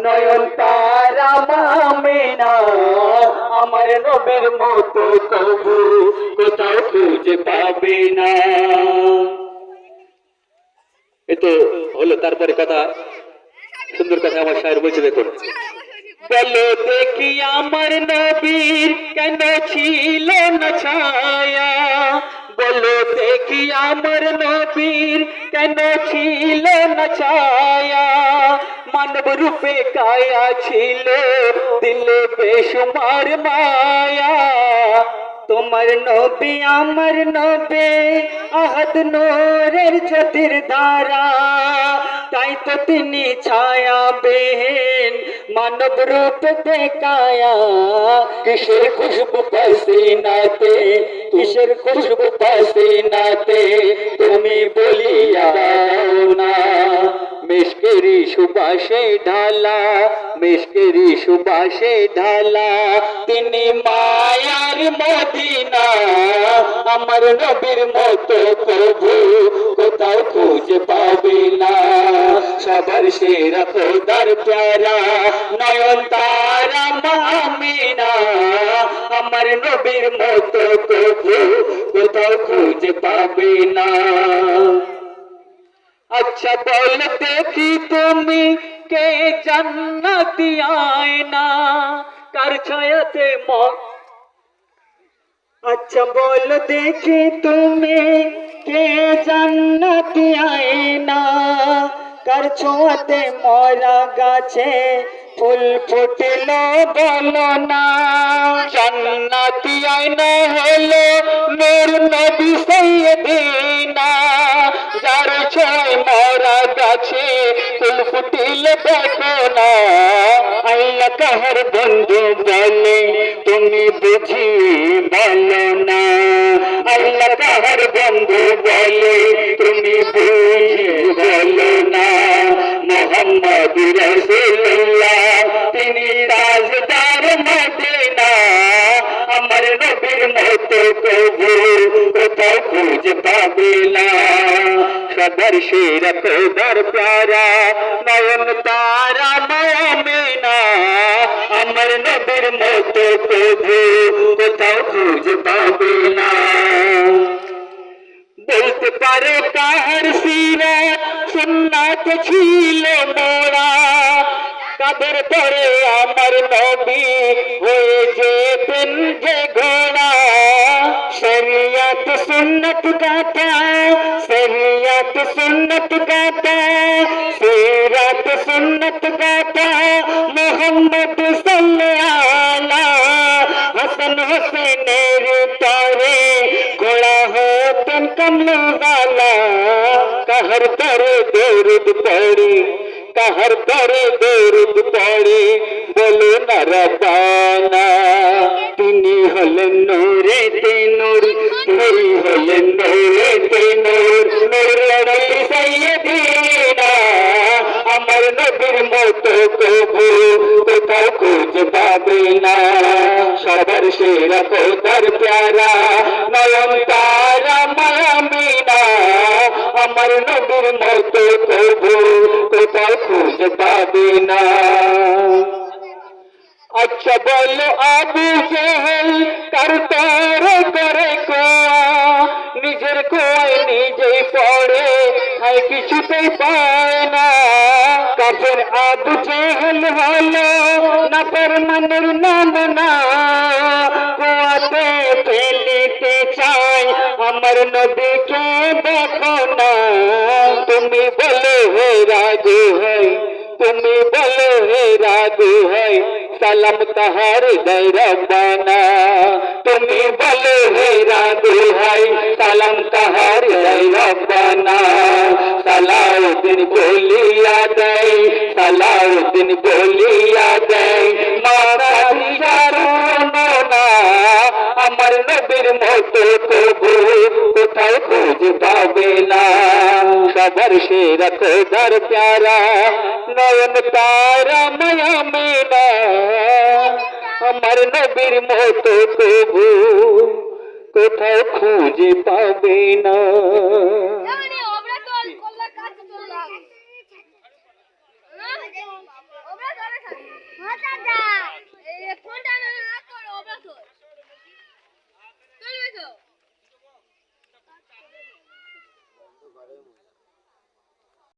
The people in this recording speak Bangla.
নয়ন তারা আমিনা আমার নবীর মতো কবু কোথাও খুঁজে পাবে না। এ তো হলো, তারপরে কথা, সুন্দর কথা আমার শায়ের বলছে, দেখুন। বলো দেখি আমার নবীর কেন ছিল না ছায়া, বলো দেখি আমার নবীর কেন ছিল না ছায়া, মানব রূপে কায়া ছিল দিলে বেশুমার মায়া। তোমার নবী আমার নবী আহাদ নূরের জ্যোতির ধারা, তাই তো তিনি ছায়া বেহেন মানব রূপ দেখায়া। কিসের খুশবু পসিনাতে, কিসের খুশবু পসিনাতে তুমি বলিয়া দাও না। মিশকেরি সুবাসে ঢালা, মিশকেরি সুবাসে ঢালা তিনি মায়ার মদিনা, আমার নবীর মতো প্রভু কোথাও খুঁজে পাবে না। সবার সেরা খোদার প্যারা নয়ন তারা আমিনা, আমার নবীর মতো প্রভু কোথাও খুঁজে পাবে না। আচ্ছা বল দেখি তুমি কে জান্নাতি আয়না, কার ছায়াতে মন। আচ্ছা বল দেখি তুমি কে জান্নাতি আয়না, কার ছোঁয়াতে মরা গাছে ফুল ফুটল বলো না। জান্নাতি আয়না হলো নূর নবী সাইয়েদিনা, যার ছোঁয়ায় মরা গাছে ফুল ফুটিল দেখো না। আল্লাহ কাহার বন্ধু বলে তুমি বুঝি বলো না, আল্লাহ কাহার বন্ধু বলে তুমি বুঝি বলো না। মোহাম্মদ রাসূলুল্লাহ তিনি রাজদার মদিনা, আমার নবীর মতো কবু কোথাও খুঁজে পাবে না। সবার সেরা খোদার প্যারা নয়ন তারা আমিনা, আমার নবীর মতো কবু কোথাও খুঁজে পাবে না। বলতে পারো কাহার সিরাত সুন্নাত ছিল মোরা, কাদের পরে আমার নবী হয়ে যেতেন যে ঘোড়া। শরিয়ত সুন্নত গাতা, শরিয়ত সুন্নত গাতা, সিরাত সুন্নত গাতা, মোহাম্মদ সাল্লাল্লাহু আলা হাসান হোসেনের তরে ঘোড়া হতেন কমলওয়ালা। কাহার তরে দরুদ পড়ে, কাহার তরে দরুদ পড়ে বলো না রব্বানা। তিনি হলেন নূরে তে নূর, তিনি হলেন নূরে তে নূর, নূর নবী সাইয়েদিনা, আমার নবীর মতো কবু কোথাও খুঁজে পাবে না। সবার সেরা খোদার প্যারা নয়ন তারা আমিনা, আমার নবীর মতো কবু কোথাও খুঁজে পাবে না। আচ্ছা বলো আবু জেহেল কার তরে করে কোয়া, নিজের কোয়ায় নিজেই পড়ে খায় কিছুতেই পায় না। কাফের আবু জেহেল হলো না ফরমানের নমুনা, কোয়াতে ফেলিতে চায় আমার নবীকে দেখো না। তুমি বলো হে রাজু হয়, তুমি বলো হে রাজু হয় সালাম তাহার দেয় রব্বানা। তুমি বলো হে রাজু হয় সালাম তাহার দেয় রব্বানা। সালাউদ্দিন বলিয়া দেয়, সালাউদ্দিন বলিয়া দেয় মাতা দিদার না, আমার নবীর মতো কবু কোথাও খুঁজে পাবে না। সবার সেরা খোদার প্যারা নয়ন তারা আমিনা, আমার নবীর মতো কবু কোথাও খুঁজে পাবে না।